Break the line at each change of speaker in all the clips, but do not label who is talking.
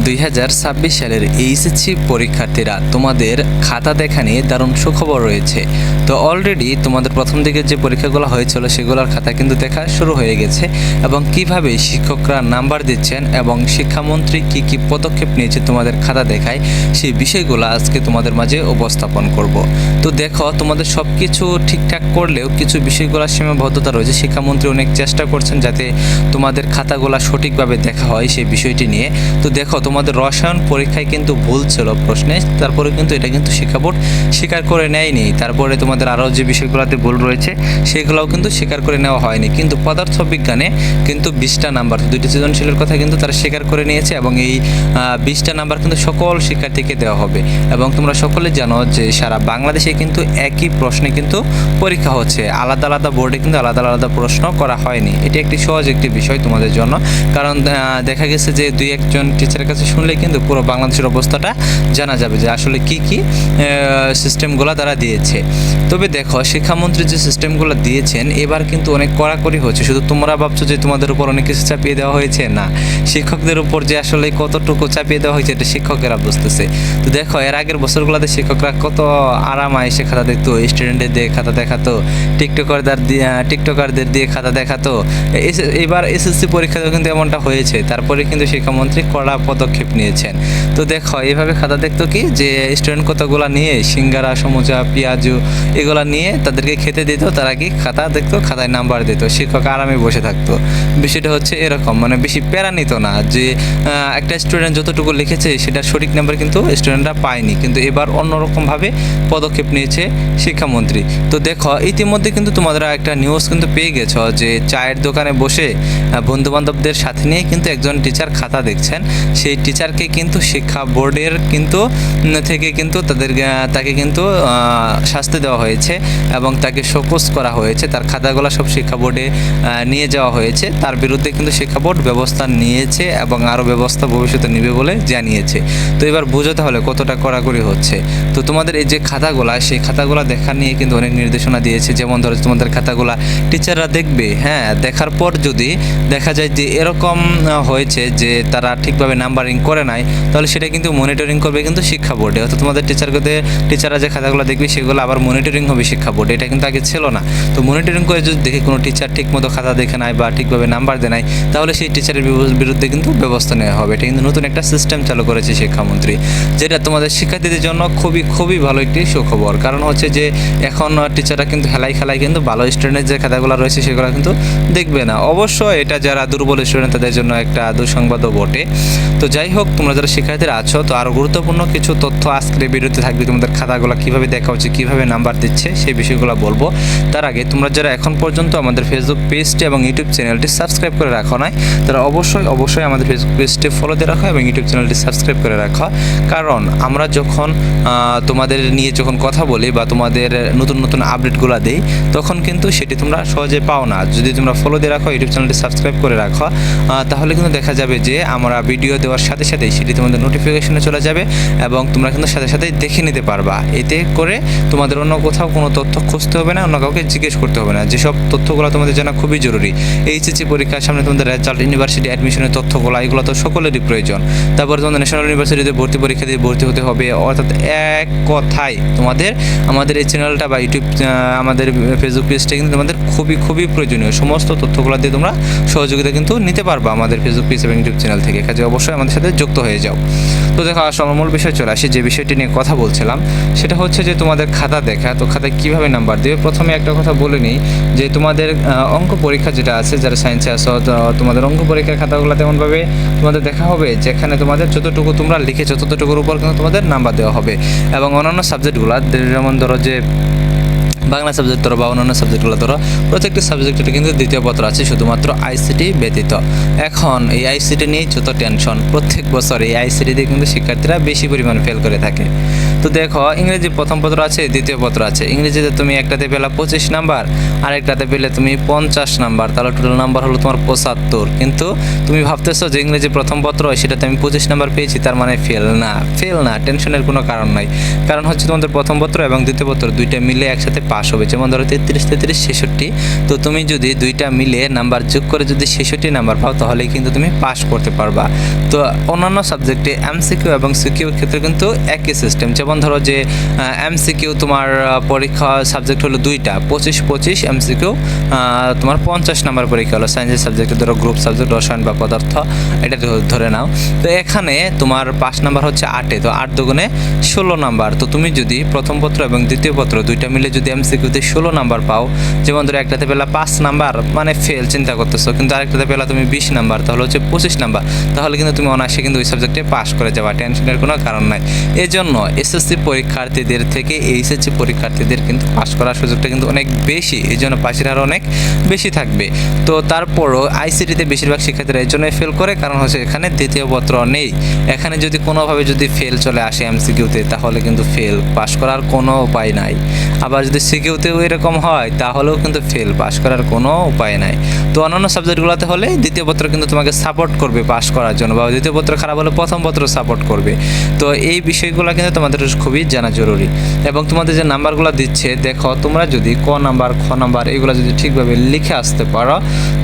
2026 সালের এইচএসসি পরীক্ষার্থীরা তোমাদের খাতা দেখা নিয়ে দারুণ সুখবর রয়েছে। তো অলরেডি তোমাদের প্রথম দিকে যে পরীক্ষাগুলো হয়েছিল সেগুলোর খাতা কিন্তু দেখা শুরু হয়ে গেছে এবং কিভাবে শিক্ষকরা নাম্বার দিচ্ছেন এবং শিক্ষামন্ত্রী কি পদক্ষেপ নিয়েছে তোমাদের খাতা দেখায় সেই বিষয়গুলো আজকে তোমাদের মাঝে উপস্থাপন করব। তো দেখো, তোমাদের সব কিছু ঠিকঠাক করলেও কিছু বিষয়গুলো সীমাবদ্ধতা রয়েছে। শিক্ষামন্ত্রী অনেক চেষ্টা করছেন যাতে তোমাদের খাতাগুলো সঠিকভাবে দেখা হয় সেই বিষয়টি নিয়ে। তো দেখো, তোমাদের রসায়ন পরীক্ষায় কিন্তু ভুল ছিল প্রশ্নে, তারপরে কিন্তু এটা কিন্তু শিক্ষা বোর্ড স্বীকার করে নেয়নি। তারপরে তোমাদের আরও যে বিষয়গুলোতে ভুল রয়েছে সেগুলোও কিন্তু স্বীকার করে নেওয়া হয়নি। কিন্তু পদার্থবিজ্ঞানে কিন্তু 20টা নাম্বার, 2টি সৃজনশীলের কথা কিন্তু তারা স্বীকার করে নিয়েছে এবং এই 20টা নাম্বার কিন্তু সকল শিক্ষার্থীকে দেওয়া হবে। এবং তোমরা সকলে জানো যে সারা বাংলাদেশে কিন্তু একই প্রশ্নে কিন্তু পরীক্ষা হচ্ছে, আলাদা আলাদা বোর্ডে কিন্তু আলাদা আলাদা প্রশ্ন করা হয়নি। এটি একটি সহজ একটি বিষয় তোমাদের জন্য, কারণ দেখা গেছে যে 2-1 টিচারের কাছে শুনলে কিন্তু পুরো বাংলাদেশের অবস্থাটা জানা যাবে যে আসলে কি সিস্টেমগুলো তারা দিয়েছে। তবে দেখো, শিক্ষামন্ত্রী যে সিস্টেমগুলো দিয়েছেন এবার কিন্তু অনেক কড়াকড়ি হচ্ছে। শুধু তোমরা ভাবছো যে তোমাদের উপর অনেক কিছু চাপিয়ে দেওয়া হয়েছে, না, শিক্ষকদের উপর যে আসলে কতটুকু চাপিয়ে দেওয়া হয়েছে এটা শিক্ষকেরা বুঝতেছে। তো দেখো, এর আগের বছরগুলোতে শিক্ষকরা কত আরামায় এসে খাতা দেখতো, স্টুডেন্টদের দিয়ে খাতা দেখাতো, টিকটকারদের দিয়ে খাতা দেখাতো। এবার এসএসসি পরীক্ষাতেও কিন্তু এমনটা হয়েছে। তারপরে কিন্তু শিক্ষামন্ত্রী কড়া পদক্ষেপ নিয়েছেন। তো দেখো, এইভাবে খাতা দেখতো কি যে স্টুডেন্ট কতগুলো নিয়ে সিঙ্গারা, সমুচা, পেঁয়াজু এগুলা নিয়ে তাদেরকে খেতে দিত, তারা কি খাতা দেখতো, খাতায় নাম্বার দিত, শিক্ষক আরামে বসে থাকতো। বিষয়টা হচ্ছে এরকম, মানে বেশি প্যারা নিত না যে একটা স্টুডেন্ট যতটুকু লিখেছে সেটা সঠিক নাম্বার কিন্তু স্টুডেন্টরা পায়নি। কিন্তু এবার অন্যরকমভাবে পদক্ষেপ নিয়েছে শিক্ষামন্ত্রী। তো দেখো, ইতিমধ্যে কিন্তু তোমরা একটা নিউজ কিন্তু পেয়ে গেছো যে চায়ের দোকানে বসে বন্ধুবান্ধবদের সাথে নিয়ে কিন্তু একজন টিচার খাতা দেখছেন। সেই টিচারকে কিন্তু শিক্ষা বোর্ডের থেকে কিন্তু তাকে কিন্তু শাস্তি দেওয়া হয়েছে এবং তাকে শোকজ করা হয়েছে। তার খাতাগুলো সব শিক্ষা বোর্ডে নিয়ে যাওয়া হয়েছে। তার বিরুদ্ধে কিন্তু শিক্ষা বোর্ড ব্যবস্থা নিয়েছে এবং আরও ব্যবস্থা ভবিষ্যতে নেবে বলে জানিয়েছে। তো এবার বুঝো তাহলে কতটা কড়াকড়ি হচ্ছে। তো তোমাদের এই যে খাতাগুলা, সেই খাতাগুলা দেখা নিয়ে কিন্তু অনেক নির্দেশনা দিয়েছে। যেমন ধরো, তোমাদের খাতাগুলা টিচাররা দেখবে, হ্যাঁ, দেখার পর যদি দেখা যায় যে এরকম হয়েছে যে তারা ঠিকভাবে নাম্বারিং করে নাই, তাহলে সেটা কিন্তু মনিটরিং করবে কিন্তু শিক্ষা বোর্ডে। অর্থাৎ তোমাদের টিচাররা যে খাতাগুলো দেখবে সেগুলো আবার মনিটরিং হবে শিক্ষা বোর্ডে। এটা কিন্তু আগে ছিল না। তো মনিটরিং করে যদি দেখে কোনো টিচার ঠিকমতো খাতা দেখে নাই বা ঠিকভাবে নাম্বার দেয় নাই, তাহলে সেই টিচারের বিরুদ্ধে কিন্তু ব্যবস্থা নেওয়া হবে। এটা কিন্তু নতুন একটা সিস্টেম চালু করেছে শিক্ষামন্ত্রী, যেটা তোমাদের শিক্ষার্থীদের জন্য খুবই ভালো একটি সুখবর। কারণ হচ্ছে যে এখন টিচাররা কিন্তু খেলায় কিন্তু ভালো স্টুডেন্টের যে খাতাগুলো রয়েছে সেগুলো কিন্তু দেখবে না। অবশ্য এটা যারা দুর্বল স্টুডেন্ট তাদের জন্য একটা দুঃসংবাদও বটে। তো যাই হোক, তোমরা যারা শিক্ষার্থীরা আছো, তো আরও গুরুত্বপূর্ণ কিছু তথ্য আজকের ভিডিওতে থাকবে। তোমাদের খাতাগুলো কীভাবে দেখা হচ্ছে, কীভাবে নাম্বার দিচ্ছে সেই বিষয়গুলো বলবো। তার আগে তোমরা যারা এখন পর্যন্ত আমাদের ফেসবুক পেজটি এবং ইউটিউব চ্যানেলটি সাবস্ক্রাইব করে রাখো নাই, তারা অবশ্যই আমাদের ফেসবুক পেজটি ফলো দিয়ে রাখো এবং ইউটিউব চ্যানেলটি সাবস্ক্রাইব করে রাখো। কারণ আমরা যখন তোমাদের নিয়ে কথা বলি বা তোমাদের নতুন আপডেটগুলো দিই, তখন কিন্তু সেটি তোমরা সহজে পাও না। যদি তোমরা ফলো দিয়ে রাখো, ইউটিউব চ্যানেলটি সাবস্ক্রাইব করে রাখো, তাহলে কিন্তু দেখা যাবে যে আমরা ভিডিও দেওয়ার সাথে সাথেই সেটি তোমাদের নোটিফিকেশনে চলে যাবে এবং তোমরা কিন্তু সাথে সাথেই দেখে নিতে পারবা। এতে করে তোমাদের অন্য কোথাও কোনো তথ্য খুঁজতে হবে না, অন্য কাউকে জিজ্ঞেস করতে হবে না। যেসব তথ্যগুলো তোমাদের জানা খুবই জরুরি। এইচএসসি পরীক্ষার সামনে তোমাদের রেজাল্ট, ইউনিভার্সিটি অ্যাডমিশনের তথ্যগুলো, এগুলো তো সকলেরই প্রয়োজন। তারপর তোমাদের ন্যাশনাল ইউনিভার্সিটিতে পরীক্ষা দিয়ে ভর্তি হতে হবে। অর্থাৎ এক কথায় তোমাদের আমাদের এই চ্যানেলটা বা ইউটিউব, আমাদের ফেসবুক পেজটা কিন্তু তোমাদের খুবই প্রয়োজনীয়। সমস্ত তথ্যগুলো দিয়ে তোমরা সহযোগিতা কিন্তু নিতে পারবা আমাদের ফেসবুক পেজ এবং ইউটিউব চ্যানেল থেকে। কাজে অবশ্যই আমাদের সাথে যুক্ত হয়ে যাও। তো দেখো, আসলে মূল বিষয় চলে আসি। যে বিষয়টি নিয়ে কথা বলছিলাম সেটা হচ্ছে যে তোমাদের খাতা দেখা। তো খাতায় কীভাবে নাম্বার দেবে, প্রথমে একটা কথা বলে নিই যে তোমাদের অঙ্ক পরীক্ষা যেটা আছে, যারা সায়েন্সে আসো, তোমাদের অঙ্ক পরীক্ষার খাতাগুলো তেমনভাবে তোমাদের দেখা হবে যেখানে তোমাদের যতটুকু তোমরা লিখেছো ততটুকুর উপর কিন্তু তোমাদের নাম্বার দেওয়া হবে। এবং অন্যান্য সাবজেক্টগুলো, যেমন ধরো যে বাংলা সাবজেক্ট ধরো বা অন্যান্য সাবজেক্টগুলো ধরো, প্রত্যেকটি সাবজেক্টের কিন্তু দ্বিতীয় পত্র আছে, শুধুমাত্র আইসিটি ব্যতীত। এখন এই আইসিটি নিয়েই যত টেনশন, প্রত্যেক বছর এই আইসিটি দিয়ে কিন্তু শিক্ষার্থীরা বেশি পরিমাণে ফেল করে থাকে। তো দেখো ইংরেজি প্রথম পত্র আছে, দ্বিতীয় পত্র আছে। ইংরেজিতে তুমি একটাতে পেলা 25 নাম্বার, আর একটাতে পেলে তুমি 50 নাম্বার, তাহলে টোটাল নাম্বার হলো তোমার 75। কিন্তু তুমি ভাবতেছো যে ইংরেজি প্রথম পত্র সেটাতে আমি 25 নাম্বার পেয়েছি, তার মানে ফেল না, টেনশনের কোনো কারণ নাই। কারণ হচ্ছে তোমাদের প্রথম পত্র এবং দ্বিতীয় পত্র দুইটা মিলে একসাথে পাস হবে। যেমন ধরো 33, 33, 66, তো তুমি যদি দুইটা মিলে নাম্বার যোগ করে যদি 66 নাম্বার পাও তাহলে কিন্তু তুমি পাস করতে পারবা। তো অন্যান্য সাবজেক্টে এমসিকিউ এবং সিকিউর ক্ষেত্রে কিন্তু একই সিস্টেম। যেমন ধরো যে এমসিকিউ তোমার পরীক্ষা সাবজেক্ট হলো দুইটা, 25, 25, এমসিকিউ তোমার 50 নাম্বার পরীক্ষা হলো। সায়েন্সের সাবজেক্টে ধরো গ্রুপ সাবজেক্ট রসায়ন বা পদার্থ, এটা ধরে নাও। তো এখানে তোমার 5 নাম্বার হচ্ছে 8, তো 8 দুগুণে 16 নাম্বার। তো তুমি যদি প্রথম পত্র এবং দ্বিতীয় পত্র দুইটা মিলে যদি এমসিকিউতে 16 নাম্বার পাও, যেমন ধরো একটাতে পেলা 5 নাম্বার মানে ফেল, চিন্তা করতেছো, কিন্তু আরেকটাতে পেলা তুমি 20 নাম্বার, তাহলে হচ্ছে 25 নাম্বার, তাহলে কিন্তু তুমি অনায়াসে কিন্তু ওই সাবজেক্টে পাস করে যাবা, টেনশনের কোনো কারণ নাই। এই জন্য এসএসসি পরীক্ষার্থীদের থেকে এইচএসসি পরীক্ষার্থীদের কিন্তু পাস করার সুযোগটা কিন্তু অনেক বেশি, এই জন্য পাশের হার অনেক বেশি থাকবে। তো তারপরও আইসিটিতে বেশিরভাগ শিক্ষার্থীরা এই জন্যই ফেল করে, কারণ হচ্ছে এখানে দ্বিতীয় পত্র নেই। এখানে যদি কোনোভাবে যদি ফেল চলে আসে এমসিকিউতে, তাহলে কিন্তু ফেল, পাস করার কোনো উপায় নাই। আবার যদি সিকিউতেও এরকম হয় তাহলেও কিন্তু ফেল, পাস করার কোনো উপায় নাই। তো অন্যান্য সাবজেক্টগুলোতে হলে দ্বিতীয় পত্র কিন্তু তোমাকে সাপোর্ট করবে পাস করার জন্য, বা দ্বিতীয় পত্র খারাপ হলে প্রথম পত্র সাপোর্ট করবে। তো এই বিষয়গুলো কিন্তু তোমাদের খুবই জানা জরুরি। এবং তোমাদের যে নাম্বারগুলো দিচ্ছে, দেখো তোমরা যদি ক নাম্বার, খ নাম্বার এগুলো যদি ঠিকভাবে লিখে আসতে পারো,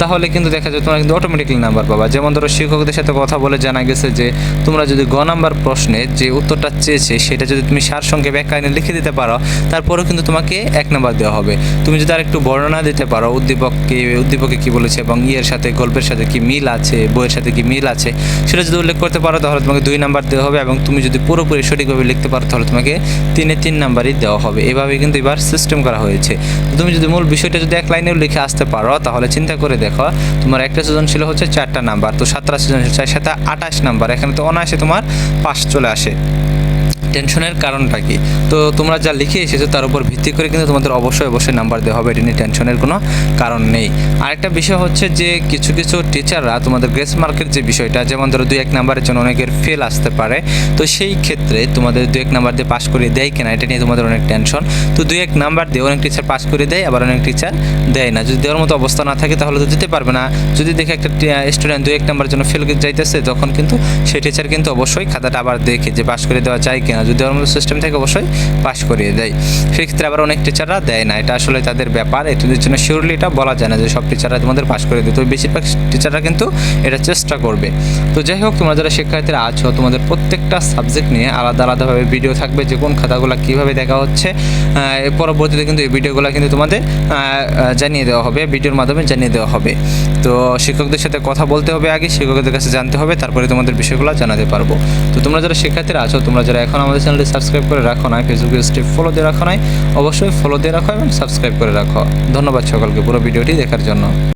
তাহলে কিন্তু দেখা যায় তোমরা কিন্তু অটোমেটিকলি নাম্বার পাবা। যেমন ধরো শিক্ষকদের সাথে কথা বলে জানা গেছে যে তোমরা যদি গ নাম্বার প্রশ্নে যে উত্তরটা চেয়েছে সেটা যদি তুমি সারসংক্ষেপে এক লাইনে লিখে দিতে পারো, তারপরেও কিন্তু তোমাকে 1 নাম্বার দেওয়া হবে। তুমি যদি আরেকটু বর্ণনা দিতে পারো, উদ্দীপকে কি বলেছে এবং ইয়ের সাথে গল্পের সাথে কি মিল আছে, বইয়ের সাথে কি মিল আছে, সেটা যদি উল্লেখ করতে পারো তাহলে তোমাকে 2 নাম্বার দেওয়া হবে। এবং তুমি যদি পুরোপুরি সঠিকভাবে লিখতে পারো তাহলে তোমাকে 3 নাম্বারই দেওয়া হবে। এভাবে কিন্তু এবার সিস্টেম করা হয়েছে। তুমি যদি মূল বিষয়টা যদি এক লাইনেও লিখে আসতে পারো, তাহলে চিন্তা করে দেখো তোমার একটা সৃজনশীল হচ্ছে 4টা নাম্বার, তো 7টা সৃজনশীল 4 7 28 নাম্বার, এখানে তো অনায়াসে তোমার পাস চলে আসে। টেনশনের কারণটা কি? তো তোমরা যা লিখে এসেছো তার উপর ভিত্তি করে কিন্তু তোমাদের অবশ্যই নাম্বার দেওয়া হবে, এটা নিয়ে টেনশনের কোনো কারণ নেই। আরেকটা বিষয় হচ্ছে যে কিছু টিচাররা তোমাদের গ্রেস মার্কের যে বিষয়টা, যেমন ধরো 2-1 নাম্বারের জন্য অনেকের ফেল আসতে পারে, তো সেই ক্ষেত্রে তোমাদের 2-1 নাম্বার দিয়ে পাস করে দেয় কিনা এটা নিয়ে তোমাদের অনেক টেনশন। তো 2-1 নাম্বার দিয়ে অনেক টিচার পাস করে দেয়, আবার অনেক টিচার দেয় না। যদি দেওয়ার মতো অবস্থা না থাকে তাহলে তো দিতে পারবে না। যদি দেখে একটা স্টুডেন্ট 2-1 নাম্বারের জন্য ফেল যাইতেছে, তখন কিন্তু সেই টিচার কিন্তু অবশ্যই খাতাটা আবার দেখে যে পাস করে দেওয়া যায় কিনা, যদি দেওয়ার মতো সিস্টেম থেকে অবশ্যই পাস করিয়ে দেয়। সেক্ষেত্রে আবার অনেক টিচাররা দেয় না, এটা আসলে তাদের ব্যাপার, এটাদের জন্য শিওরলি এটা বলা যায় না যে সব টিচাররা তোমাদের পাস করে দেয়। তো বেশিরভাগ টিচাররা কিন্তু এটা চেষ্টা করবে। তো যাই হোক, তোমরা যারা শিক্ষার্থীরা আছো তোমাদের প্রত্যেকটা সাবজেক্ট নিয়ে আলাদাভাবে ভিডিও থাকবে, যে কোন খাতাগুলো কীভাবে দেখা হচ্ছে। পরবর্তীতে কিন্তু এই ভিডিওগুলো কিন্তু তোমাদের জানিয়ে দেওয়া হবে, ভিডিওর মাধ্যমে জানিয়ে দেওয়া হবে। তো শিক্ষকদের সাথে কথা বলতে হবে, আগে শিক্ষকদের কাছে জানতে হবে, তারপরে তোমাদের বিষয়গুলো জানাতে পারবো। তো তোমরা যারা শিক্ষার্থীরা আছো, তোমরা যারা এখন আমাদের চ্যানেলটি সাবস্ক্রাইব করে রাখো নাই, ফেসবুক পেজটি ফলো দিয়ে রাখো নাই, অবশ্যই ফলো দিয়ে রাখো এবং সাবস্ক্রাইব করে রাখো। ধন্যবাদ সকলকে পুরো ভিডিওটি দেখার জন্য।